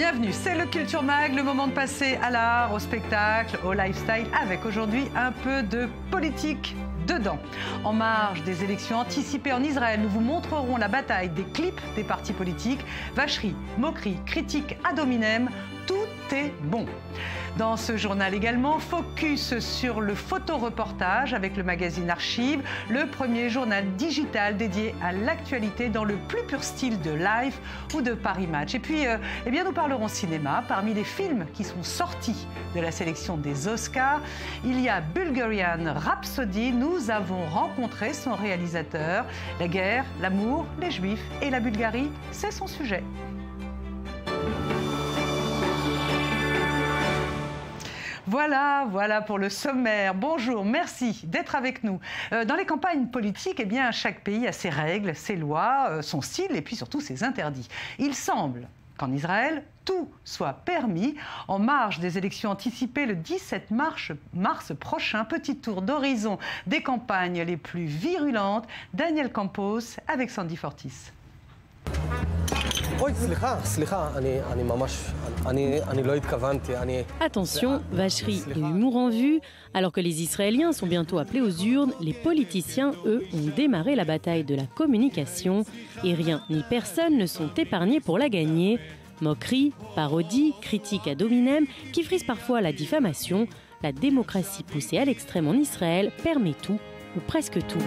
Bienvenue, c'est le Culture Mag, le moment de passer à l'art, au spectacle, au lifestyle, avec aujourd'hui un peu de politique dedans. En marge des élections anticipées en Israël, nous vous montrerons la bataille des clips des partis politiques. Vacherie, moquerie, critique ad hominem, tout est bon. Dans ce journal également, focus sur le photoreportage avec le magazine Archive, le premier journal digital dédié à l'actualité dans le plus pur style de Live ou de Paris Match. Et puis, eh bien, nous parlerons cinéma. Parmi les films qui sont sortis de la sélection des Oscars, il y a Bulgarian Rhapsody. Nous avons rencontré son réalisateur. La guerre, l'amour, les Juifs et la Bulgarie, c'est son sujet. Voilà pour le sommaire. Bonjour, merci d'être avec nous. Dans les campagnes politiques, eh bien, chaque pays a ses règles, ses lois, son style et puis surtout ses interdits. Il semble qu'en Israël, tout soit permis. En marge des élections anticipées le 17 mars prochain, petit tour d'horizon des campagnes les plus virulentes. Daniel Campos avec Sandy Fortis. Attention, vacherie et humour en vue. Alors que les Israéliens sont bientôt appelés aux urnes, les politiciens, eux, ont démarré la bataille de la communication. Et rien ni personne ne sont épargnés pour la gagner. Moquerie, parodie, critique ad hominem, qui frise parfois la diffamation. La démocratie poussée à l'extrême en Israël permet tout, ou presque tout.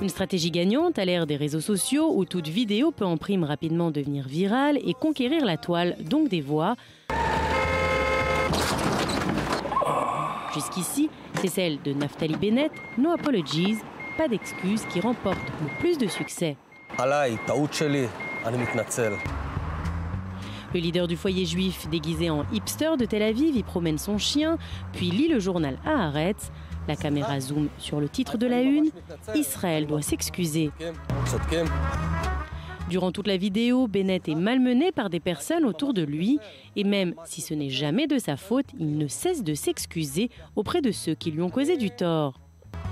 Une stratégie gagnante à l'ère des réseaux sociaux où toute vidéo peut en prime rapidement devenir virale et conquérir la toile, donc des voix. Jusqu'ici, c'est celle de Naftali Bennett, No Apologies, pas d'excuses, qui remporte le plus de succès. Le leader du foyer juif déguisé en hipster de Tel Aviv y promène son chien, puis lit le journal Haaretz. La caméra zoome sur le titre de la une. Israël doit s'excuser. Durant toute la vidéo, Bennett est malmené par des personnes autour de lui. Et même si ce n'est jamais de sa faute, il ne cesse de s'excuser auprès de ceux qui lui ont causé du tort.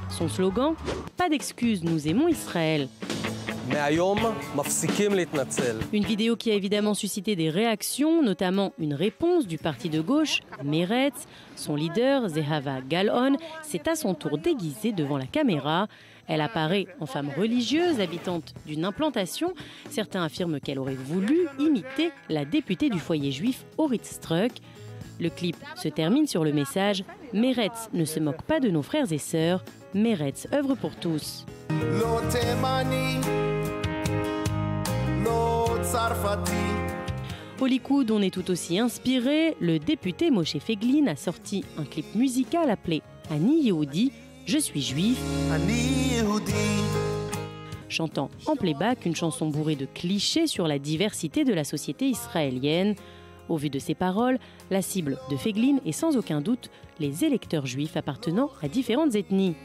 Son slogan, pas d'excuses, nous aimons Israël. Une vidéo qui a évidemment suscité des réactions, notamment une réponse du parti de gauche, Meretz. Son leader, Zehava Galon, s'est à son tour déguisée devant la caméra. Elle apparaît en femme religieuse, habitante d'une implantation. Certains affirment qu'elle aurait voulu imiter la députée du foyer juif, Orit Struck. Le clip se termine sur le message « Meretz ne se moque pas de nos frères et sœurs, Meretz œuvre pour tous ». Au Likoud, on est tout aussi inspiré. Le député Moshe Feiglin a sorti un clip musical appelé Ani Yehudi, je suis juif, chantant en playback une chanson bourrée de clichés sur la diversité de la société israélienne. Au vu de ces paroles, la cible de Feiglin est sans aucun doute les électeurs juifs appartenant à différentes ethnies.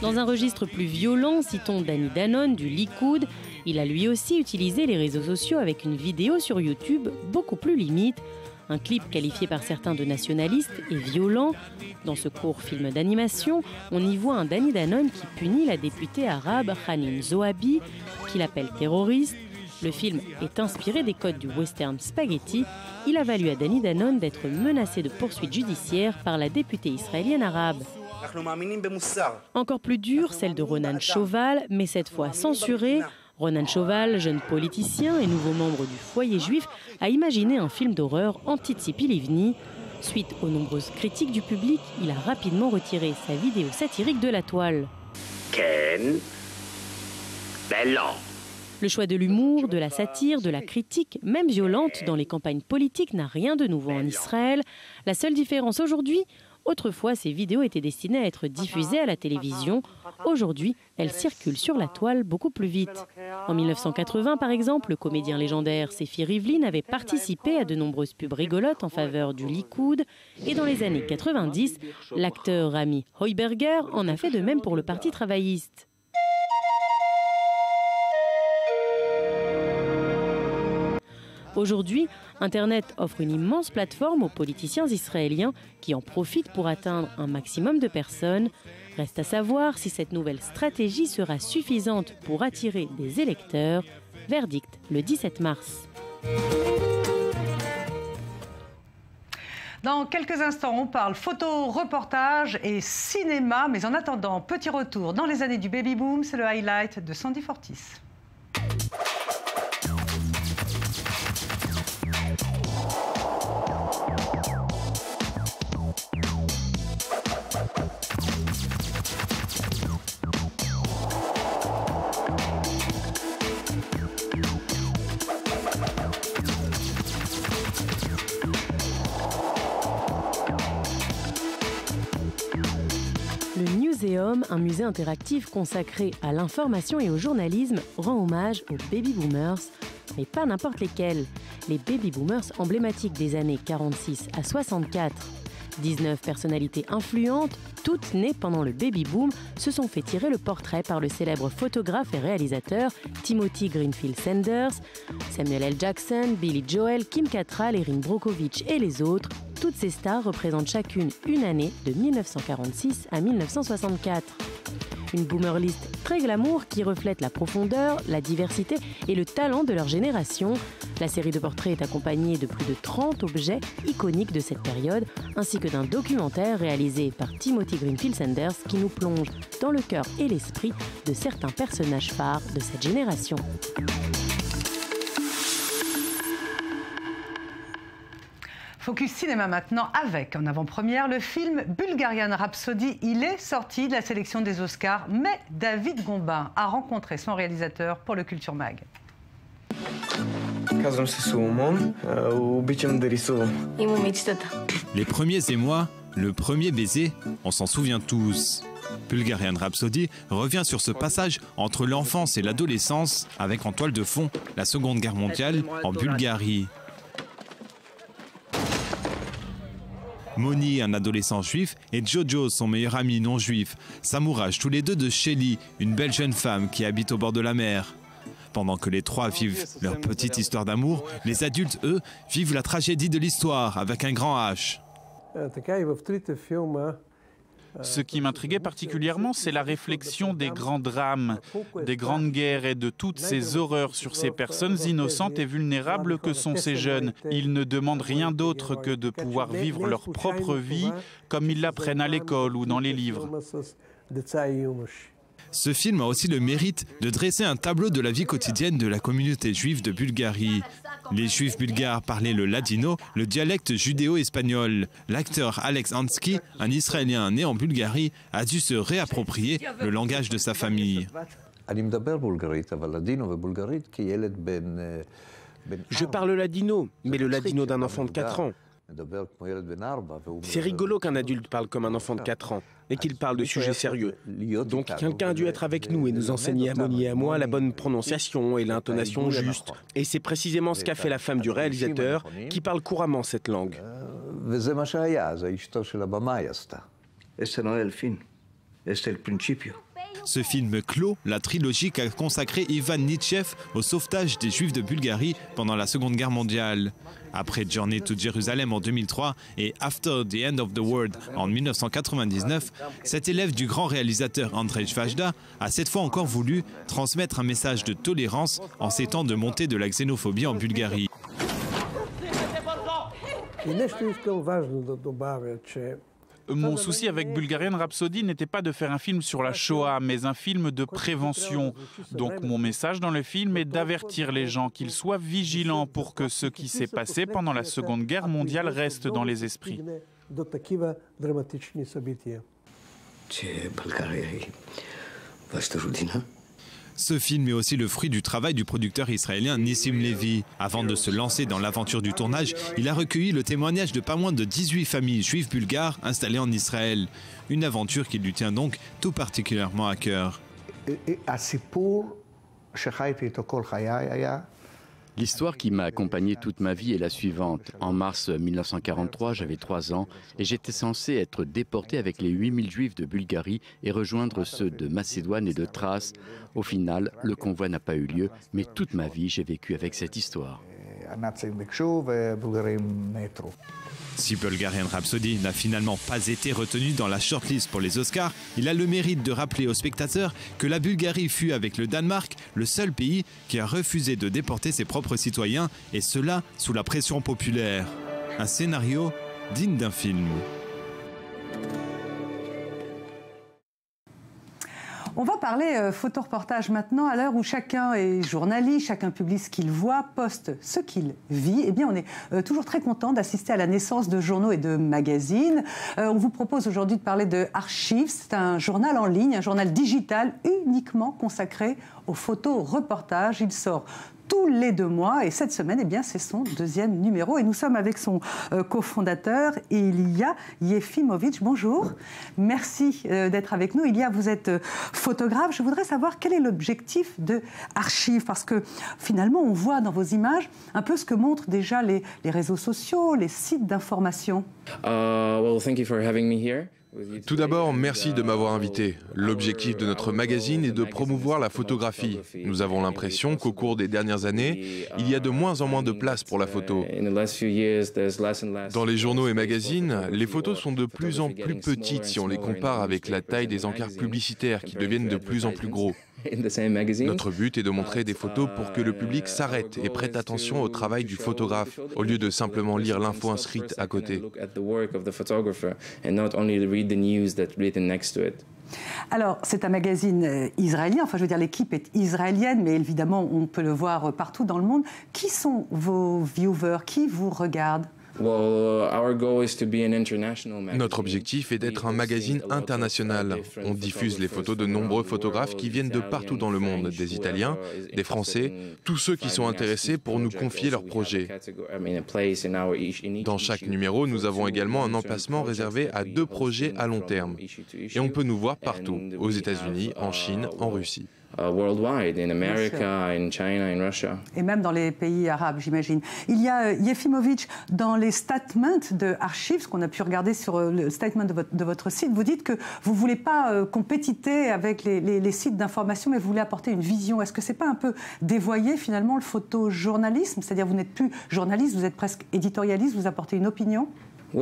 Dans un registre plus violent, citons Danny Danon du Likoud. Il a lui aussi utilisé les réseaux sociaux avec une vidéo sur YouTube beaucoup plus limite. Un clip qualifié par certains de nationaliste et violent. Dans ce court film d'animation, on y voit un Danny Danon qui punit la députée arabe Hanin Zoabi, qu'il appelle terroriste. Le film est inspiré des codes du western spaghetti. Il a valu à Danny Danon d'être menacé de poursuites judiciaires par la députée israélienne arabe. Encore plus dure, celle de Ronan Chauval, mais cette fois censurée. Ronan Chauval, jeune politicien et nouveau membre du foyer juif, a imaginé un film d'horreur anti-Tzipi Livni. Suite aux nombreuses critiques du public, il a rapidement retiré sa vidéo satirique de la toile. Le choix de l'humour, de la satire, de la critique, même violente, dans les campagnes politiques n'a rien de nouveau en Israël. La seule différence aujourd'hui, autrefois, ces vidéos étaient destinées à être diffusées à la télévision. Aujourd'hui, elles circulent sur la toile beaucoup plus vite. En 1980, par exemple, le comédien légendaire Sefi Rivlin avait participé à de nombreuses pubs rigolotes en faveur du Likoud. Et dans les années 90, l'acteur Rami Heuberger en a fait de même pour le Parti travailliste. Aujourd'hui, Internet offre une immense plateforme aux politiciens israéliens qui en profitent pour atteindre un maximum de personnes. Reste à savoir si cette nouvelle stratégie sera suffisante pour attirer des électeurs. Verdict le 17 mars. Dans quelques instants, on parle photo, reportage et cinéma. Mais en attendant, petit retour dans les années du baby-boom. C'est le highlight de Sandy Fortis. Le Muséum, un musée interactif consacré à l'information et au journalisme, rend hommage aux baby-boomers, mais pas n'importe lesquels. Les baby-boomers emblématiques des années 46 à 64. 19 personnalités influentes, toutes nées pendant le baby-boom, se sont fait tirer le portrait par le célèbre photographe et réalisateur Timothy Greenfield Sanders, Samuel L. Jackson, Billy Joel, Kim Cattrall, Erin Brockovich et les autres. Toutes ces stars représentent chacune une année de 1946 à 1964. Une boomer list très glamour qui reflète la profondeur, la diversité et le talent de leur génération. La série de portraits est accompagnée de plus de 30 objets iconiques de cette période, ainsi que d'un documentaire réalisé par Timothy Greenfield Sanders qui nous plonge dans le cœur et l'esprit de certains personnages phares de cette génération. Focus cinéma maintenant avec, en avant-première, le film Bulgarian Rhapsody. Il est sorti de la sélection des Oscars, mais David Gombin a rencontré son réalisateur pour le Culture Mag. Les premiers émois, le premier baiser, on s'en souvient tous. Bulgarian Rhapsody revient sur ce passage entre l'enfance et l'adolescence avec en toile de fond la Seconde Guerre mondiale en Bulgarie. Moni, un adolescent juif, et Jojo, son meilleur ami non juif, s'amouragent tous les deux de Shelly, une belle jeune femme qui habite au bord de la mer. Pendant que les trois vivent leur petite histoire d'amour, les adultes, eux, vivent la tragédie de l'histoire avec un grand H. Ce qui m'intriguait particulièrement, c'est la réflexion des grands drames, des grandes guerres et de toutes ces horreurs sur ces personnes innocentes et vulnérables que sont ces jeunes. Ils ne demandent rien d'autre que de pouvoir vivre leur propre vie comme ils l'apprennent à l'école ou dans les livres. Ce film a aussi le mérite de dresser un tableau de la vie quotidienne de la communauté juive de Bulgarie. Les juifs bulgares parlaient le ladino, le dialecte judéo-espagnol. L'acteur Alex Ansky, un Israélien né en Bulgarie, a dû se réapproprier le langage de sa famille. Je parle ladino, mais le ladino d'un enfant de 4 ans. C'est rigolo qu'un adulte parle comme un enfant de 4 ans et qu'il parle de sujets sérieux. Donc quelqu'un a dû être avec nous et nous enseigner à Moni et à moi la bonne prononciation et l'intonation juste. Et c'est précisément ce qu'a fait la femme du réalisateur qui parle couramment cette langue. Ce film clôt la trilogie qu'a consacrée Ivan Nitchev au sauvetage des Juifs de Bulgarie pendant la Seconde Guerre mondiale. Après Journey to Jerusalem en 2003 et After the End of the World en 1999, cet élève du grand réalisateur Andrzej Wajda a cette fois encore voulu transmettre un message de tolérance en ces temps de montée de la xénophobie en Bulgarie. Mon souci avec Bulgarian Rhapsody n'était pas de faire un film sur la Shoah, mais un film de prévention. Donc mon message dans le film est d'avertir les gens qu'ils soient vigilants pour que ce qui s'est passé pendant la Seconde Guerre mondiale reste dans les esprits. Ce film est aussi le fruit du travail du producteur israélien Nissim Levy. Avant de se lancer dans l'aventure du tournage, il a recueilli le témoignage de pas moins de 18 familles juives bulgares installées en Israël. Une aventure qui lui tient donc tout particulièrement à cœur. L'histoire qui m'a accompagné toute ma vie est la suivante. En mars 1943, j'avais 3 ans et j'étais censé être déporté avec les 8000 juifs de Bulgarie et rejoindre ceux de Macédoine et de Thrace. Au final, le convoi n'a pas eu lieu, mais toute ma vie, j'ai vécu avec cette histoire. Si Bulgarian Rhapsody n'a finalement pas été retenu dans la shortlist pour les Oscars, il a le mérite de rappeler aux spectateurs que la Bulgarie fut, avec le Danemark, le seul pays qui a refusé de déporter ses propres citoyens, et cela sous la pression populaire. Un scénario digne d'un film. On va parler photoreportage maintenant, à l'heure où chacun est journaliste, chacun publie ce qu'il voit, poste ce qu'il vit. Eh bien, on est toujours très content d'assister à la naissance de journaux et de magazines. On vous propose aujourd'hui de parler de Archives. C'est un journal en ligne, un journal digital uniquement consacré aux photoreportages. Il sort tous les 2 mois et cette semaine, eh bien, c'est son 2e numéro. Et nous sommes avec son cofondateur, Ilya Yefimovic. Bonjour, merci d'être avec nous. Ilya, vous êtes photographe. Je voudrais savoir quel est l'objectif de Archives, parce que finalement, on voit dans vos images un peu ce que montrent déjà les réseaux sociaux, les sites d'information. Thank you for having me here. Tout d'abord, merci de m'avoir invité. L'objectif de notre magazine est de promouvoir la photographie. Nous avons l'impression qu'au cours des dernières années, il y a de moins en moins de place pour la photo. Dans les journaux et magazines, les photos sont de plus en plus petites si on les compare avec la taille des encarts publicitaires qui deviennent de plus en plus gros. Notre but est de montrer des photos pour que le public s'arrête et prête attention au travail du photographe, au lieu de simplement lire l'info inscrite à côté. Alors, c'est un magazine israélien, enfin je veux dire l'équipe est israélienne, mais évidemment on peut le voir partout dans le monde. Qui sont vos viewers? Qui vous regarde? Notre objectif est d'être un magazine international. On diffuse les photos de nombreux photographes qui viennent de partout dans le monde, des Italiens, des Français, tous ceux qui sont intéressés pour nous confier leurs projets. Dans chaque numéro, nous avons également un emplacement réservé à 2 projets à long terme. Et on peut nous voir partout, aux États-Unis, en Chine, en Russie. Worldwide, in America, in China, in Russia. Et même dans les pays arabes, j'imagine. Il y a Yefimovic, dans les statements de Archives, qu'on a pu regarder sur le statement de votre site, vous dites que vous ne voulez pas compétiter avec les sites d'information, mais vous voulez apporter une vision. Est-ce que ce n'est pas un peu dévoyer finalement le photojournalisme? C'est-à-dire vous n'êtes plus journaliste, vous êtes presque éditorialiste, vous apportez une opinion? Je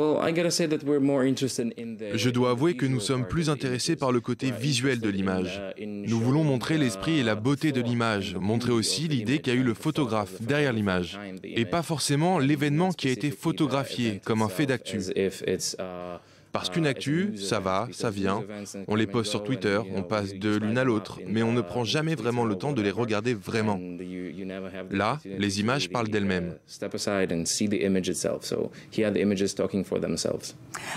dois avouer que nous sommes plus intéressés par le côté visuel de l'image. Nous voulons montrer l'esprit et la beauté de l'image, montrer aussi l'idée qu'a eu le photographe derrière l'image, et pas forcément l'événement qui a été photographié comme un fait d'actu. Parce qu'une actu, ça va, ça vient, on les poste sur Twitter, on passe de l'une à l'autre, mais on ne prend jamais vraiment le temps de les regarder vraiment. Là, les images parlent d'elles-mêmes.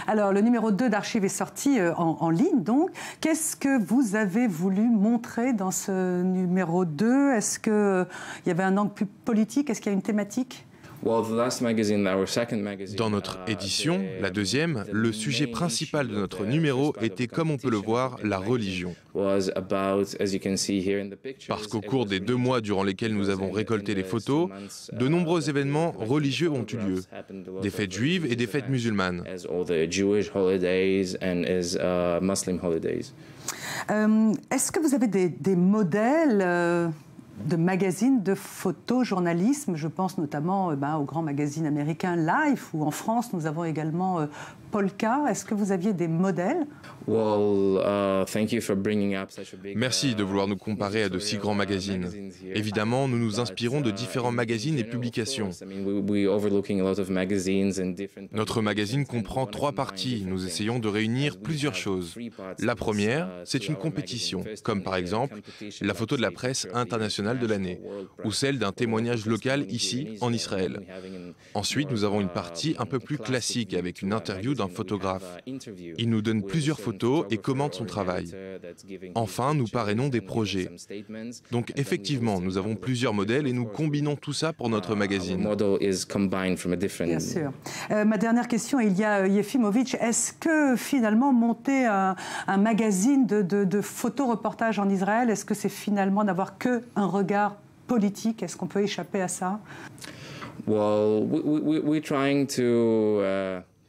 Alors, le numéro 2 d'Archives est sorti en ligne, donc. Qu'est-ce que vous avez voulu montrer dans ce numéro 2? Est-ce qu'il y avait un angle plus politique? Est-ce qu'il y a une thématique? Dans notre édition, la 2e, le sujet principal de notre numéro était, comme on peut le voir, la religion. Parce qu'au cours des 2 mois durant lesquels nous avons récolté les photos, de nombreux événements religieux ont eu lieu. Des fêtes juives et des fêtes musulmanes. Est-ce que vous avez des modèles de magazines de photojournalisme? Je pense notamment au grand magazine américain Life, ou en France, nous avons également Polka. Est-ce que vous aviez des modèles? Merci de vouloir nous comparer à de si grands magazines. Évidemment, nous nous inspirons de différents magazines et publications. Notre magazine comprend 3 parties. Nous essayons de réunir plusieurs choses. La première, c'est une compétition, comme par exemple la photo de la presse internationale de l'année, ou celle d'un témoignage local ici, en Israël. Ensuite, nous avons une partie un peu plus classique, avec une interview d'un photographe. Il nous donne plusieurs photos et commente son travail. Enfin, nous parrainons des projets. Donc effectivement, nous avons plusieurs modèles et nous combinons tout ça pour notre magazine. Bien sûr. Ma dernière question, Ilya Yefimovic, est-ce que finalement monter un magazine de photoreportage en Israël, est-ce que c'est finalement n'avoir qu'un regard politique? Est-ce qu'on peut échapper à ça?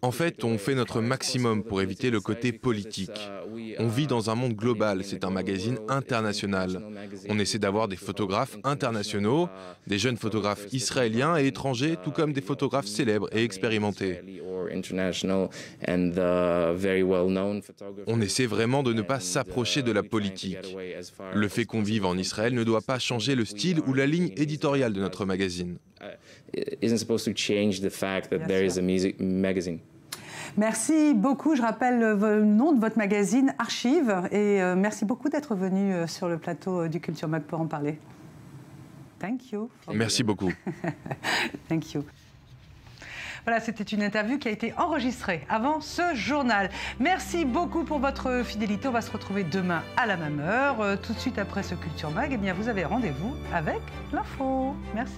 En fait, on fait notre maximum pour éviter le côté politique. On vit dans un monde global, c'est un magazine international. On essaie d'avoir des photographes internationaux, des jeunes photographes israéliens et étrangers, tout comme des photographes célèbres et expérimentés. On essaie vraiment de ne pas s'approcher de la politique. Le fait qu'on vive en Israël ne doit pas changer le style ou la ligne éditoriale de notre magazine. Merci beaucoup. Je rappelle le nom de votre magazine, Archive. Et merci beaucoup d'être venu sur le plateau du Culture Mag pour en parler. Thank you. Merci beaucoup. Thank you. Voilà, c'était une interview qui a été enregistrée avant ce journal. Merci beaucoup pour votre fidélité. On va se retrouver demain à la même heure. Tout de suite après ce Culture Mag, eh bien, vous avez rendez-vous avec l'info. Merci.